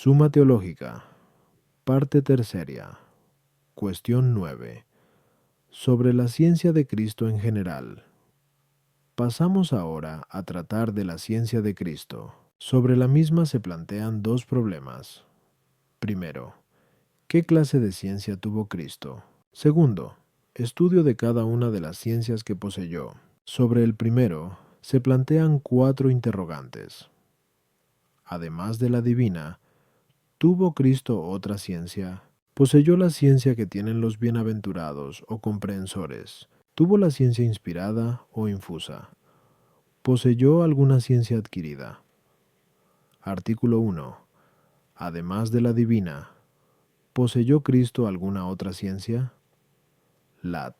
Suma Teológica, parte tercera, cuestión 9. Sobre la ciencia de Cristo en general. Pasamos ahora a tratar de la ciencia de Cristo. Sobre la misma se plantean dos problemas. Primero, ¿qué clase de ciencia tuvo Cristo? Segundo, estudio de cada una de las ciencias que poseyó. Sobre el primero, se plantean cuatro interrogantes. Además de la divina, ¿tuvo Cristo otra ciencia? ¿Poseyó la ciencia que tienen los bienaventurados o comprehensores? ¿Tuvo la ciencia inspirada o infusa? ¿Poseyó alguna ciencia adquirida? Artículo 1. Además de la divina, ¿poseyó Cristo alguna otra ciencia? Lat.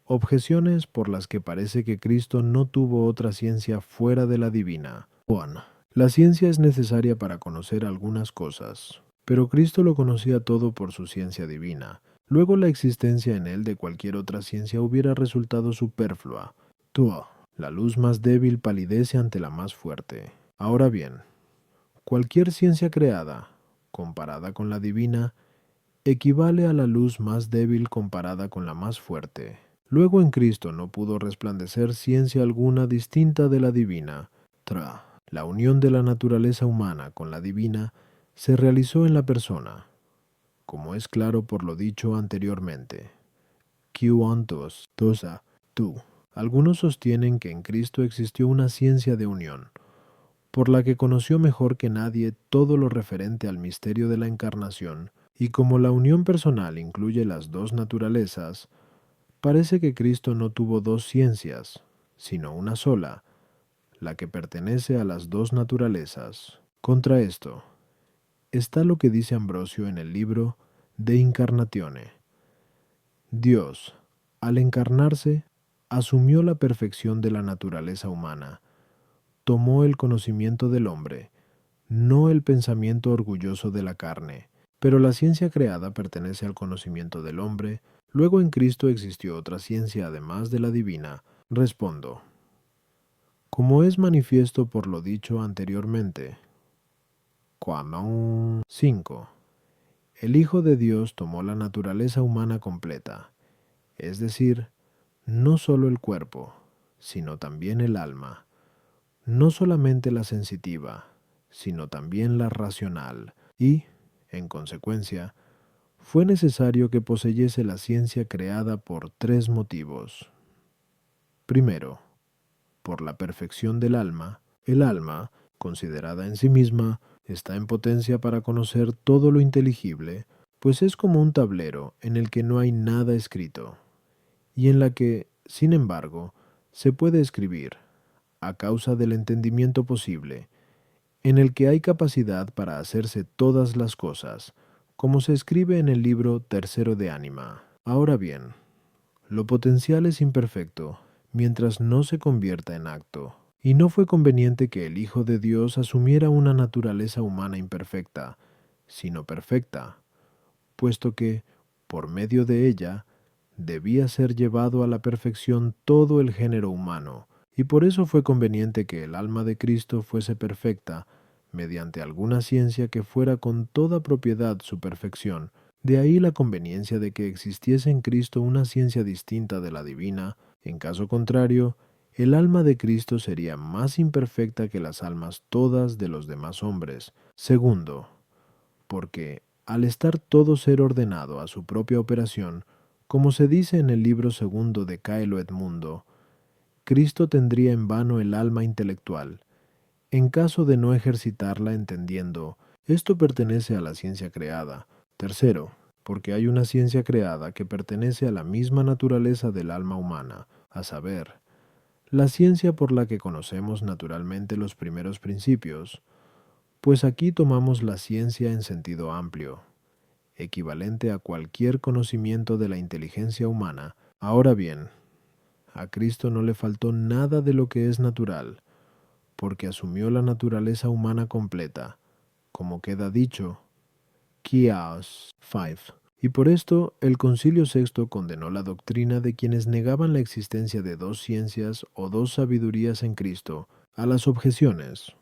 Objeciones por las que parece que Cristo no tuvo otra ciencia fuera de la divina. 1. La ciencia es necesaria para conocer algunas cosas, pero Cristo lo conocía todo por su ciencia divina. Luego la existencia en él de cualquier otra ciencia hubiera resultado superflua. 2. La luz más débil palidece ante la más fuerte. Ahora bien, cualquier ciencia creada, comparada con la divina, equivale a la luz más débil comparada con la más fuerte. Luego en Cristo no pudo resplandecer ciencia alguna distinta de la divina. La unión de la naturaleza humana con la divina se realizó en la persona, como es claro por lo dicho anteriormente. Algunos sostienen que en Cristo existió una ciencia de unión, por la que conoció mejor que nadie todo lo referente al misterio de la encarnación, y como la unión personal incluye las dos naturalezas, parece que Cristo no tuvo dos ciencias, sino una sola, la que pertenece a las dos naturalezas. Contra esto está lo que dice Ambrosio en el libro De Incarnatione. Dios, al encarnarse, asumió la perfección de la naturaleza humana, tomó el conocimiento del hombre, no el pensamiento orgulloso de la carne, pero la ciencia creada pertenece al conocimiento del hombre. Luego en Cristo existió otra ciencia además de la divina. Respondo, como es manifiesto por lo dicho anteriormente. 5. El Hijo de Dios tomó la naturaleza humana completa, es decir, no solo el cuerpo, sino también el alma, no solamente la sensitiva, sino también la racional, y, en consecuencia, fue necesario que poseyese la ciencia creada por tres motivos. Primero, por la perfección del alma. El alma, considerada en sí misma, está en potencia para conocer todo lo inteligible, pues es como un tablero en el que no hay nada escrito, y en la que, sin embargo, se puede escribir, a causa del entendimiento posible, en el que hay capacidad para hacerse todas las cosas, como se escribe en el libro tercero de Ánima. Ahora bien, lo potencial es imperfecto, mientras no se convierta en acto, y no fue conveniente que el Hijo de Dios asumiera una naturaleza humana imperfecta, sino perfecta, puesto que, por medio de ella, debía ser llevado a la perfección todo el género humano, y por eso fue conveniente que el alma de Cristo fuese perfecta, mediante alguna ciencia que fuera con toda propiedad su perfección. De ahí la conveniencia de que existiese en Cristo una ciencia distinta de la divina. En caso contrario, el alma de Cristo sería más imperfecta que las almas todas de los demás hombres. Segundo, porque, al estar todo ser ordenado a su propia operación, como se dice en el libro segundo de Caelo et Mundo, Cristo tendría en vano el alma intelectual, en caso de no ejercitarla entendiendo. Esto pertenece a la ciencia creada. Tercero, porque hay una ciencia creada que pertenece a la misma naturaleza del alma humana, a saber, la ciencia por la que conocemos naturalmente los primeros principios, pues aquí tomamos la ciencia en sentido amplio, equivalente a cualquier conocimiento de la inteligencia humana. Ahora bien, a Cristo no le faltó nada de lo que es natural, porque asumió la naturaleza humana completa, como queda dicho, Quiaos 5. Y por esto el Concilio Sexto condenó la doctrina de quienes negaban la existencia de dos ciencias o dos sabidurías en Cristo, a las objeciones.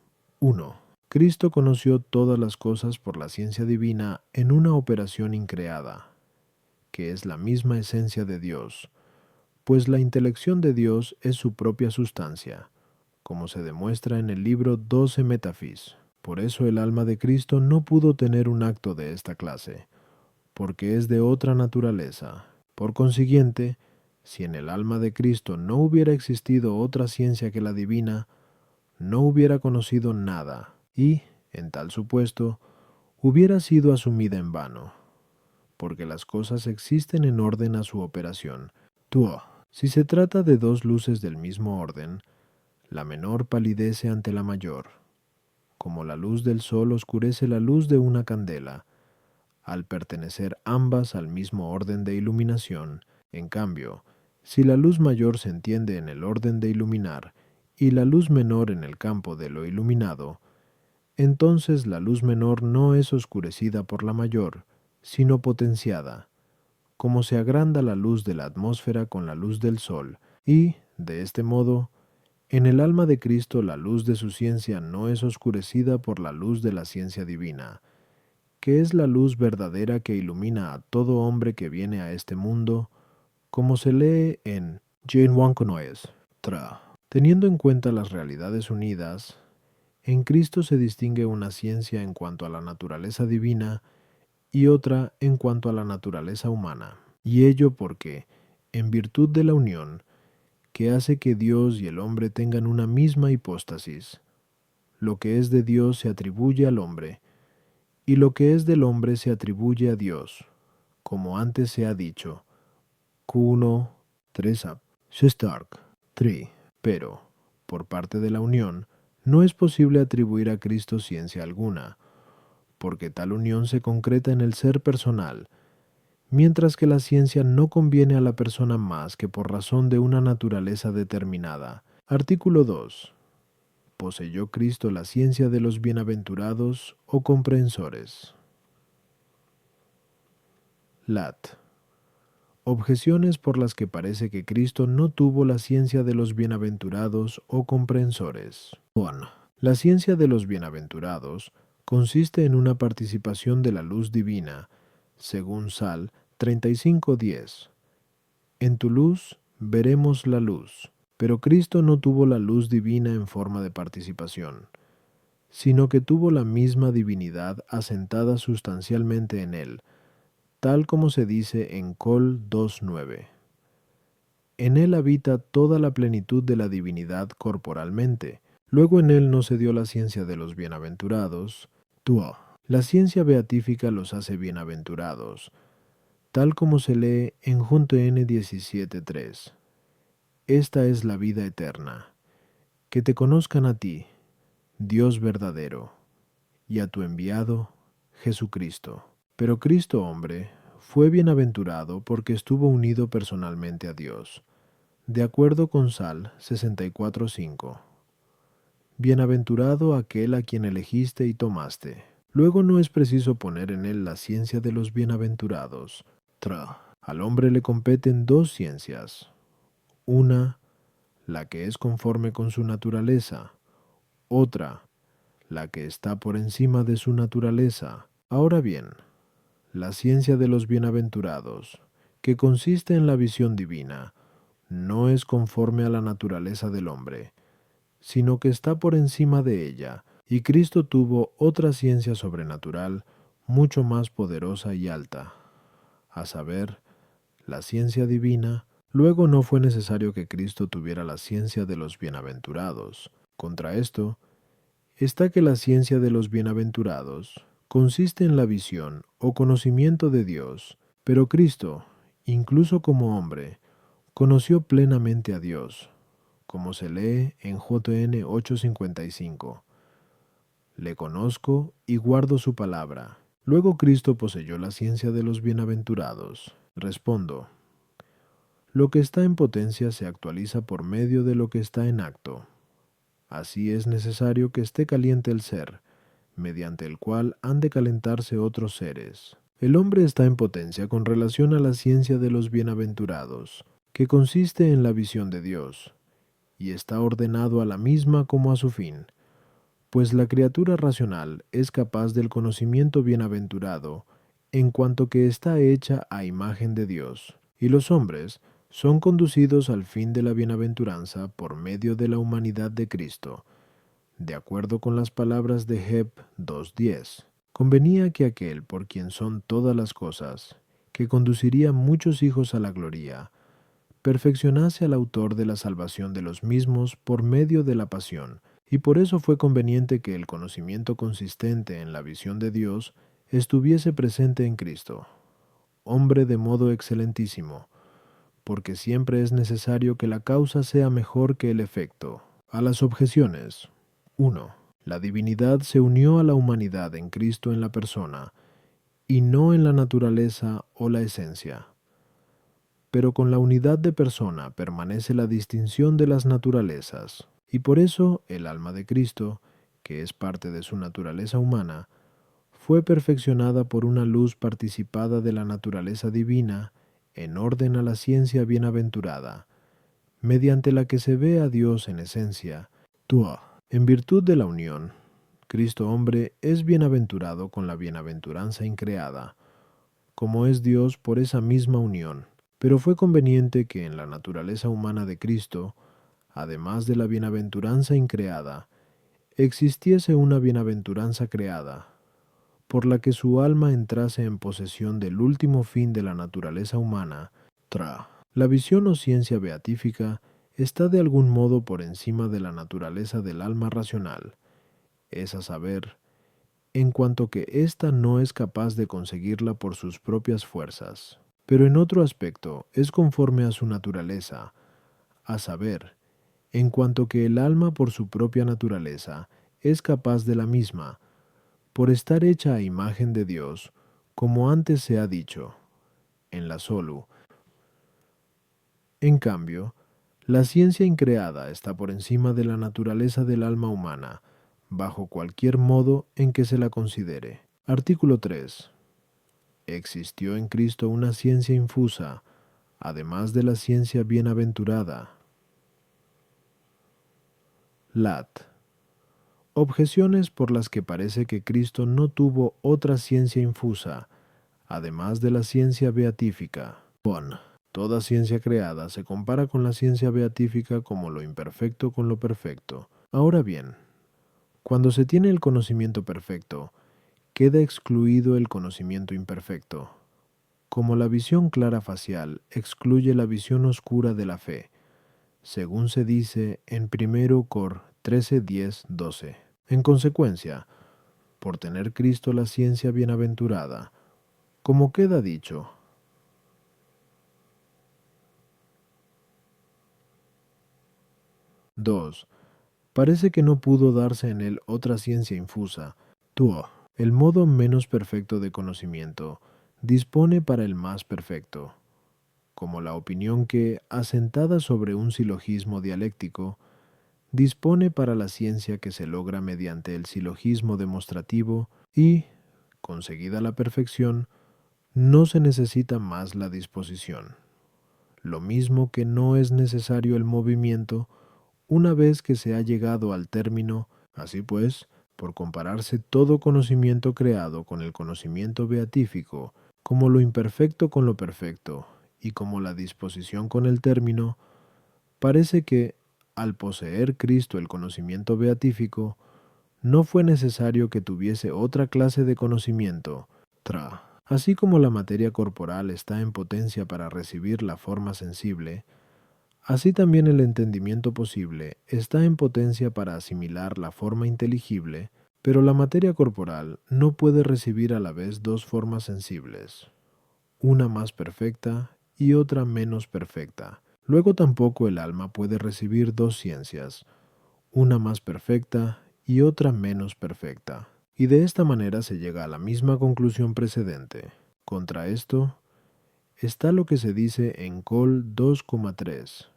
1. Cristo conoció todas las cosas por la ciencia divina en una operación increada, que es la misma esencia de Dios, pues la intelección de Dios es su propia sustancia, como se demuestra en el libro 12 Metaphys. Por eso el alma de Cristo no pudo tener un acto de esta clase, porque es de otra naturaleza. Por consiguiente, si en el alma de Cristo no hubiera existido otra ciencia que la divina, no hubiera conocido nada, y, en tal supuesto, hubiera sido asumida en vano, porque las cosas existen en orden a su operación. Tuo. Si se trata de dos luces del mismo orden, la menor palidece ante la mayor, como la luz del sol oscurece la luz de una candela, al pertenecer ambas al mismo orden de iluminación. En cambio, si la luz mayor se entiende en el orden de iluminar y la luz menor en el campo de lo iluminado, entonces la luz menor no es oscurecida por la mayor, sino potenciada, como se agranda la luz de la atmósfera con la luz del sol, y, de este modo, en el alma de Cristo la luz de su ciencia no es oscurecida por la luz de la ciencia divina, que es la luz verdadera que ilumina a todo hombre que viene a este mundo, como se lee en Jane Wankonoes. Teniendo en cuenta las realidades unidas, en Cristo se distingue una ciencia en cuanto a la naturaleza divina y otra en cuanto a la naturaleza humana, y ello porque, en virtud de la unión, que hace que Dios y el hombre tengan una misma hipóstasis, lo que es de Dios se atribuye al hombre, y lo que es del hombre se atribuye a Dios, como antes se ha dicho. Q1, 3 up, Stark, 3. Pero, por parte de la unión, no es posible atribuir a Cristo ciencia alguna, porque tal unión se concreta en el ser personal, mientras que la ciencia no conviene a la persona más que por razón de una naturaleza determinada. Artículo 2. ¿Poseyó Cristo la ciencia de los bienaventurados o comprehensores? Lat. Objeciones por las que parece que Cristo no tuvo la ciencia de los bienaventurados o comprehensores. 1. La ciencia de los bienaventurados consiste en una participación de la luz divina, según Sal 35:10. En tu luz veremos la luz. Pero Cristo no tuvo la luz divina en forma de participación, sino que tuvo la misma divinidad asentada sustancialmente en él, tal como se dice en Col 2:9. En él habita toda la plenitud de la divinidad corporalmente. Luego en él no se dio la ciencia de los bienaventurados. Tuo. La ciencia beatífica los hace bienaventurados, tal como se lee en Junto N 17:3. Esta es la vida eterna, que te conozcan a ti, Dios verdadero, y a tu enviado, Jesucristo. Pero Cristo hombre fue bienaventurado porque estuvo unido personalmente a Dios, de acuerdo con Sal 64:5. Bienaventurado aquel a quien elegiste y tomaste. Luego no es preciso poner en él la ciencia de los bienaventurados. Al hombre le competen dos ciencias. Una, la que es conforme con su naturaleza. Otra, la que está por encima de su naturaleza. Ahora bien, la ciencia de los bienaventurados, que consiste en la visión divina, no es conforme a la naturaleza del hombre, sino que está por encima de ella, y Cristo tuvo otra ciencia sobrenatural mucho más poderosa y alta, a saber, la ciencia divina. Luego no fue necesario que Cristo tuviera la ciencia de los bienaventurados. Contra esto, está que la ciencia de los bienaventurados consiste en la visión o conocimiento de Dios, pero Cristo, incluso como hombre, conoció plenamente a Dios, como se lee en JN 8:55. Le conozco y guardo su palabra. Luego Cristo poseyó la ciencia de los bienaventurados. Respondo, lo que está en potencia se actualiza por medio de lo que está en acto. Así es necesario que esté caliente el ser, mediante el cual han de calentarse otros seres. El hombre está en potencia con relación a la ciencia de los bienaventurados, que consiste en la visión de Dios, y está ordenado a la misma como a su fin, pues la criatura racional es capaz del conocimiento bienaventurado en cuanto que está hecha a imagen de Dios, y los hombres son conducidos al fin de la bienaventuranza por medio de la humanidad de Cristo, de acuerdo con las palabras de Heb 2:10. Convenía que aquel por quien son todas las cosas, que conduciría muchos hijos a la gloria, perfeccionase al autor de la salvación de los mismos por medio de la pasión, y por eso fue conveniente que el conocimiento consistente en la visión de Dios estuviese presente en Cristo, hombre de modo excelentísimo, porque siempre es necesario que la causa sea mejor que el efecto. A las objeciones. 1. La divinidad se unió a la humanidad en Cristo en la persona, y no en la naturaleza o la esencia. Pero con la unidad de persona permanece la distinción de las naturalezas, y por eso el alma de Cristo, que es parte de su naturaleza humana, fue perfeccionada por una luz participada de la naturaleza divina en orden a la ciencia bienaventurada, mediante la que se ve a Dios en esencia. En virtud de la unión, Cristo hombre es bienaventurado con la bienaventuranza increada, como es Dios por esa misma unión. Pero fue conveniente que en la naturaleza humana de Cristo, además de la bienaventuranza increada, existiese una bienaventuranza creada, por la que su alma entrase en posesión del último fin de la naturaleza humana. La visión o ciencia beatífica está de algún modo por encima de la naturaleza del alma racional, es a saber, en cuanto que ésta no es capaz de conseguirla por sus propias fuerzas, pero en otro aspecto es conforme a su naturaleza, a saber, en cuanto que el alma por su propia naturaleza es capaz de la misma, por estar hecha a imagen de Dios, como antes se ha dicho, en la Solu. En cambio, la ciencia increada está por encima de la naturaleza del alma humana, bajo cualquier modo en que se la considere. Artículo 3. Existió en Cristo una ciencia infusa, además de la ciencia bienaventurada. Lat. Objeciones por las que parece que Cristo no tuvo otra ciencia infusa, además de la ciencia beatífica. Pon. Toda ciencia creada se compara con la ciencia beatífica como lo imperfecto con lo perfecto. Ahora bien, cuando se tiene el conocimiento perfecto, queda excluido el conocimiento imperfecto, como la visión clara facial excluye la visión oscura de la fe, según se dice en 1 Cor 13:10-12. En consecuencia, por tener Cristo la ciencia bienaventurada, como queda dicho, dos. Parece que no pudo darse en él otra ciencia infusa. El modo menos perfecto de conocimiento dispone para el más perfecto, como la opinión que, asentada sobre un silogismo dialéctico, dispone para la ciencia que se logra mediante el silogismo demostrativo y, conseguida la perfección, no se necesita más la disposición. Lo mismo que no es necesario el movimiento una vez que se ha llegado al término. Así pues, por compararse todo conocimiento creado con el conocimiento beatífico, como lo imperfecto con lo perfecto, y como la disposición con el término, parece que, al poseer Cristo el conocimiento beatífico, no fue necesario que tuviese otra clase de conocimiento. Así como la materia corporal está en potencia para recibir la forma sensible, así también el entendimiento posible está en potencia para asimilar la forma inteligible, pero la materia corporal no puede recibir a la vez dos formas sensibles, una más perfecta y otra menos perfecta. Luego tampoco el alma puede recibir dos ciencias, una más perfecta y otra menos perfecta. Y de esta manera se llega a la misma conclusión precedente. Contra esto está lo que se dice en Col 2,3.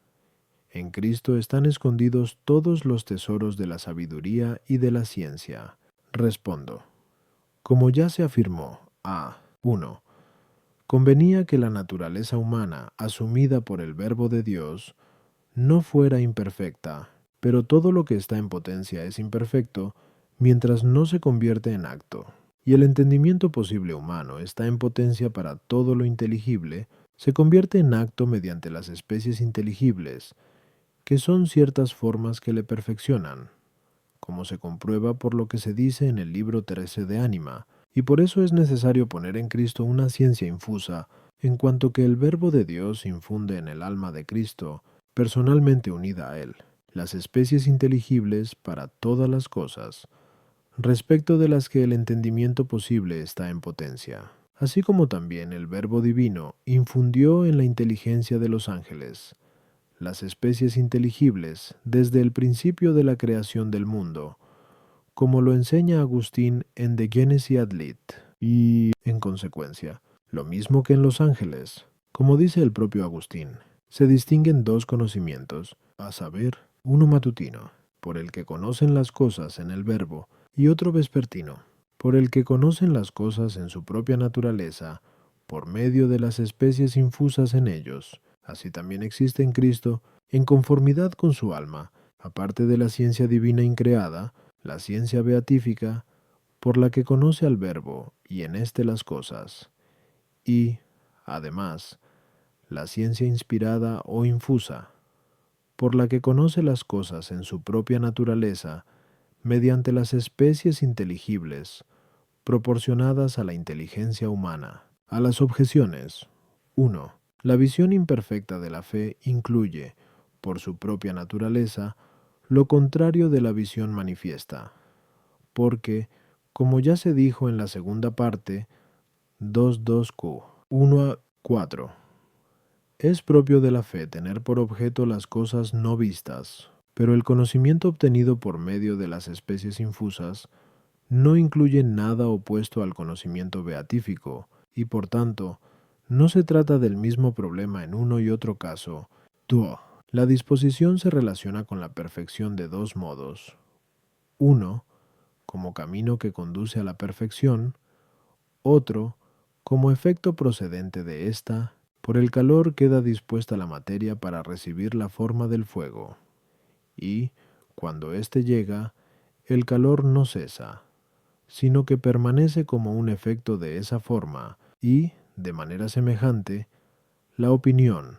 En Cristo están escondidos todos los tesoros de la sabiduría y de la ciencia. Respondo. Como ya se afirmó, a. 1. Convenía que la naturaleza humana, asumida por el Verbo de Dios, no fuera imperfecta, pero todo lo que está en potencia es imperfecto, mientras no se convierte en acto. Y el entendimiento posible humano está en potencia para todo lo inteligible, se convierte en acto mediante las especies inteligibles, que son ciertas formas que le perfeccionan, como se comprueba por lo que se dice en el libro 13 de Ánima, y por eso es necesario poner en Cristo una ciencia infusa, en cuanto que el Verbo de Dios infunde en el alma de Cristo, personalmente unida a Él, las especies inteligibles para todas las cosas, respecto de las que el entendimiento posible está en potencia, así como también el Verbo divino infundió en la inteligencia de los ángeles, las especies inteligibles desde el principio de la creación del mundo, como lo enseña Agustín en De Genesi ad Lit, y, en consecuencia, lo mismo que en los ángeles, como dice el propio Agustín, se distinguen dos conocimientos, a saber, uno matutino, por el que conocen las cosas en el verbo, y otro vespertino, por el que conocen las cosas en su propia naturaleza, por medio de las especies infusas en ellos. Así también existe en Cristo, en conformidad con su alma, aparte de la ciencia divina increada, la ciencia beatífica, por la que conoce al Verbo y en éste las cosas, y, además, la ciencia inspirada o infusa, por la que conoce las cosas en su propia naturaleza, mediante las especies inteligibles, proporcionadas a la inteligencia humana. A las objeciones. 1. La visión imperfecta de la fe incluye, por su propia naturaleza, lo contrario de la visión manifiesta, porque, como ya se dijo en la segunda parte, 2.2q, 1 a 4, es propio de la fe tener por objeto las cosas no vistas, pero el conocimiento obtenido por medio de las especies infusas no incluye nada opuesto al conocimiento beatífico, y por tanto, no se trata del mismo problema en uno y otro caso. 2. La disposición se relaciona con la perfección de dos modos. Uno, como camino que conduce a la perfección, otro, como efecto procedente de ésta, por el calor queda dispuesta la materia para recibir la forma del fuego, y, cuando éste llega, el calor no cesa, sino que permanece como un efecto de esa forma, y, de manera semejante, la opinión,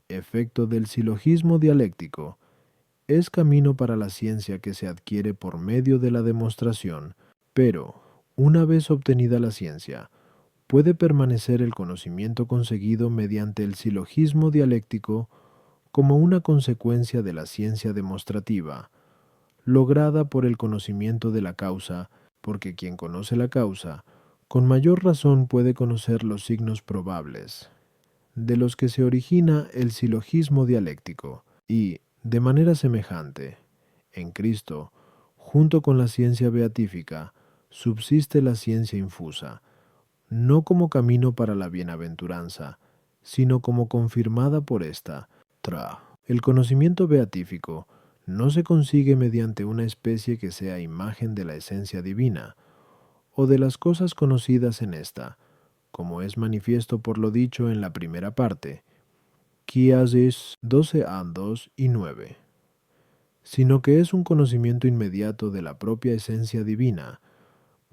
efecto del silogismo dialéctico, es camino para la ciencia que se adquiere por medio de la demostración, pero, una vez obtenida la ciencia, puede permanecer el conocimiento conseguido mediante el silogismo dialéctico como una consecuencia de la ciencia demostrativa, lograda por el conocimiento de la causa, porque quien conoce la causa, con mayor razón puede conocer los signos probables, de los que se origina el silogismo dialéctico, y, de manera semejante, en Cristo, junto con la ciencia beatífica, subsiste la ciencia infusa, no como camino para la bienaventuranza, sino como confirmada por ésta. El conocimiento beatífico no se consigue mediante una especie que sea imagen de la esencia divina, o de las cosas conocidas en ésta, como es manifiesto por lo dicho en la primera parte, Quiasis 12a2 y 9, sino que es un conocimiento inmediato de la propia esencia divina,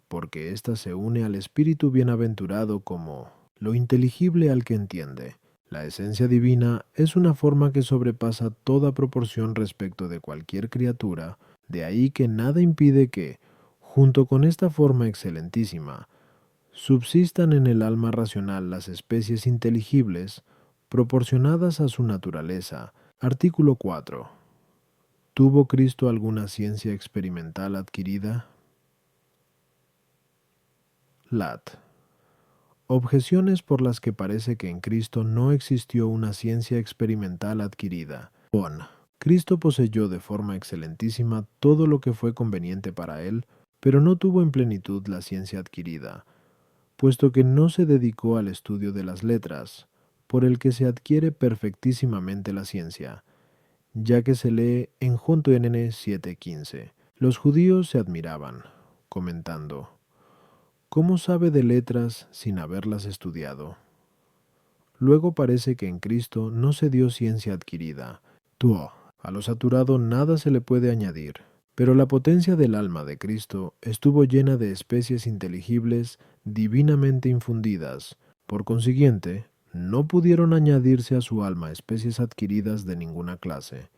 porque ésta se une al Espíritu bienaventurado como lo inteligible al que entiende. La esencia divina es una forma que sobrepasa toda proporción respecto de cualquier criatura, de ahí que nada impide que, junto con esta forma excelentísima, subsistan en el alma racional las especies inteligibles proporcionadas a su naturaleza. Artículo 4. ¿Tuvo Cristo alguna ciencia experimental adquirida? Lat. Objeciones por las que parece que en Cristo no existió una ciencia experimental adquirida. Bon. Cristo poseyó de forma excelentísima todo lo que fue conveniente para él, pero no tuvo en plenitud la ciencia adquirida, puesto que no se dedicó al estudio de las letras, por el que se adquiere perfectísimamente la ciencia, ya que se lee en Junto NN 7:15. Los judíos se admiraban, comentando, ¿cómo sabe de letras sin haberlas estudiado? Luego parece que en Cristo no se dio ciencia adquirida. Tuo. A lo saturado nada se le puede añadir. Pero la potencia del alma de Cristo estuvo llena de especies inteligibles divinamente infundidas. Por consiguiente, no pudieron añadirse a su alma especies adquiridas de ninguna clase.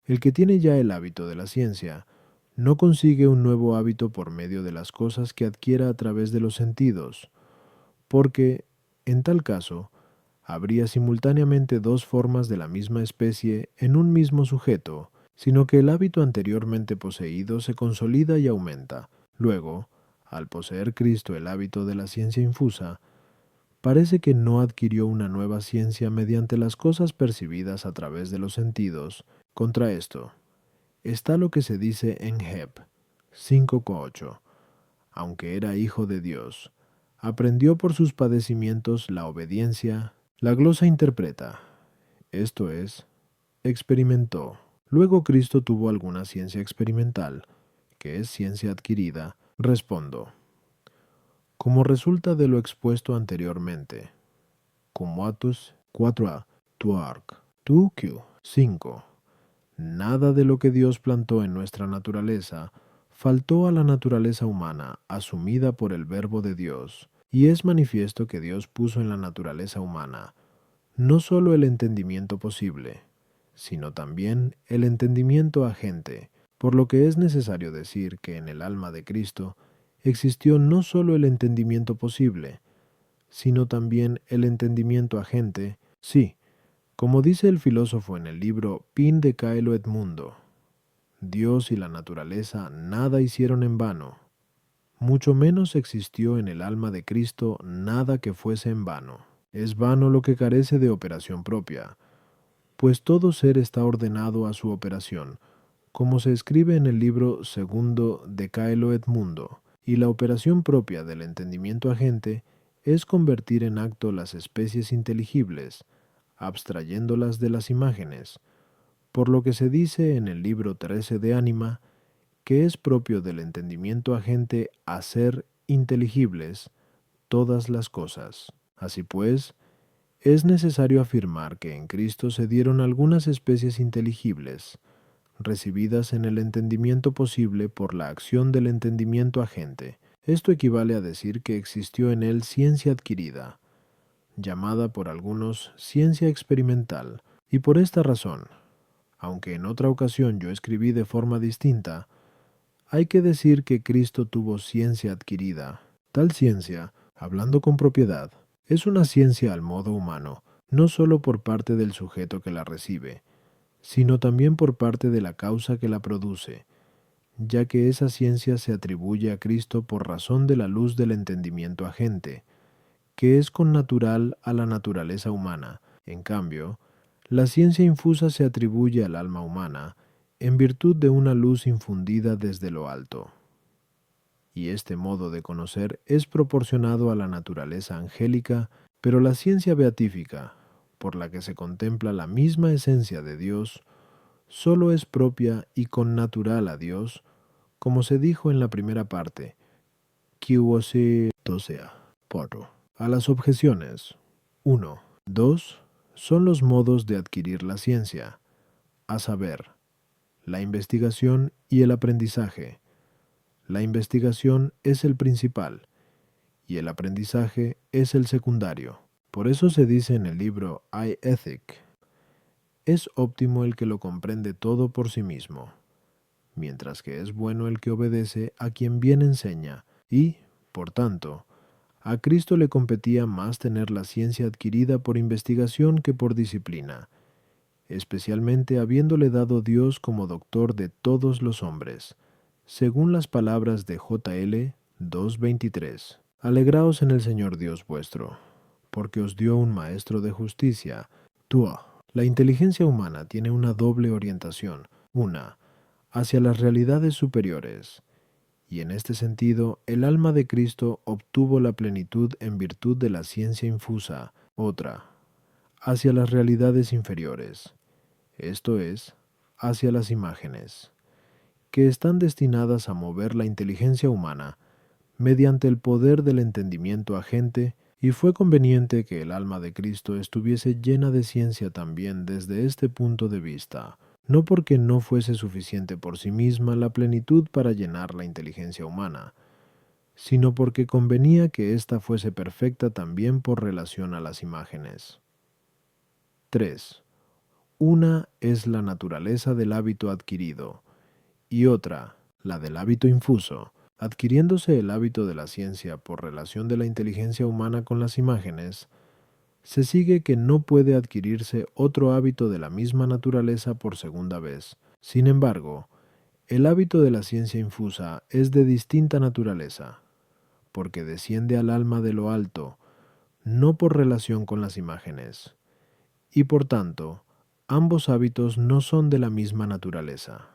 El que tiene ya el hábito de la ciencia, no consigue un nuevo hábito por medio de las cosas que adquiera a través de los sentidos, porque, en tal caso, habría simultáneamente dos formas de la misma especie en un mismo sujeto, sino que el hábito anteriormente poseído se consolida y aumenta. Luego, al poseer Cristo el hábito de la ciencia infusa, parece que no adquirió una nueva ciencia mediante las cosas percibidas a través de los sentidos. Contra esto, está lo que se dice en Heb 5:8. Aunque era hijo de Dios, aprendió por sus padecimientos la obediencia. La glosa interpreta, esto es, experimentó. Luego Cristo tuvo alguna ciencia experimental, que es ciencia adquirida. Respondo, como resulta de lo expuesto anteriormente. Comatus 4a, tuarc, tuq 5. Nada de lo que Dios plantó en nuestra naturaleza faltó a la naturaleza humana asumida por el Verbo de Dios, y es manifiesto que Dios puso en la naturaleza humana no sólo el entendimiento posible, sino también el entendimiento agente, por lo que es necesario decir que en el alma de Cristo existió no sólo el entendimiento posible, sino también el entendimiento agente. Sí, como dice el filósofo en el libro Pin de Caelo et Mundo, Dios y la naturaleza nada hicieron en vano, mucho menos existió en el alma de Cristo nada que fuese en vano. Es vano lo que carece de operación propia, pues todo ser está ordenado a su operación, como se escribe en el libro segundo de Caelo et Mundo, y la operación propia del entendimiento agente es convertir en acto las especies inteligibles, abstrayéndolas de las imágenes, por lo que se dice en el libro 13 de Ánima, que es propio del entendimiento agente hacer inteligibles todas las cosas. Así pues, es necesario afirmar que en Cristo se dieron algunas especies inteligibles, recibidas en el entendimiento posible por la acción del entendimiento agente. Esto equivale a decir que existió en él ciencia adquirida, llamada por algunos ciencia experimental, y por esta razón, aunque en otra ocasión yo escribí de forma distinta, hay que decir que Cristo tuvo ciencia adquirida. Tal ciencia, hablando con propiedad, es una ciencia al modo humano, no sólo por parte del sujeto que la recibe, sino también por parte de la causa que la produce, ya que esa ciencia se atribuye a Cristo por razón de la luz del entendimiento agente, que es connatural a la naturaleza humana. En cambio, la ciencia infusa se atribuye al alma humana en virtud de una luz infundida desde lo alto. Y este modo de conocer es proporcionado a la naturaleza angélica, pero la ciencia beatífica, por la que se contempla la misma esencia de Dios, sólo es propia y connatural a Dios, como se dijo en la primera parte, QOC 12a, Porto. A las objeciones. 1. 2. Son los modos de adquirir la ciencia, a saber, la investigación y el aprendizaje. La investigación es el principal y el aprendizaje es el secundario. Por eso se dice en el libro I Ethic, es óptimo el que lo comprende todo por sí mismo, mientras que es bueno el que obedece a quien bien enseña y, por tanto, a Cristo le competía más tener la ciencia adquirida por investigación que por disciplina, especialmente habiéndole dado Dios como doctor de todos los hombres, según las palabras de J.L. 2:23. Alegraos en el Señor Dios vuestro, porque os dio un maestro de justicia, Tua. La inteligencia humana tiene una doble orientación, una, hacia las realidades superiores, y en este sentido el alma de Cristo obtuvo la plenitud en virtud de la ciencia infusa, otra, hacia las realidades inferiores, esto es, hacia las imágenes, que están destinadas a mover la inteligencia humana mediante el poder del entendimiento agente, y fue conveniente que el alma de Cristo estuviese llena de ciencia también desde este punto de vista, no porque no fuese suficiente por sí misma la plenitud para llenar la inteligencia humana, sino porque convenía que ésta fuese perfecta también por relación a las imágenes. 3. Una es la naturaleza del hábito adquirido, y otra, la del hábito infuso. Adquiriéndose el hábito de la ciencia por relación de la inteligencia humana con las imágenes, se sigue que no puede adquirirse otro hábito de la misma naturaleza por segunda vez. Sin embargo, el hábito de la ciencia infusa es de distinta naturaleza, porque desciende al alma de lo alto, no por relación con las imágenes, y por tanto, ambos hábitos no son de la misma naturaleza.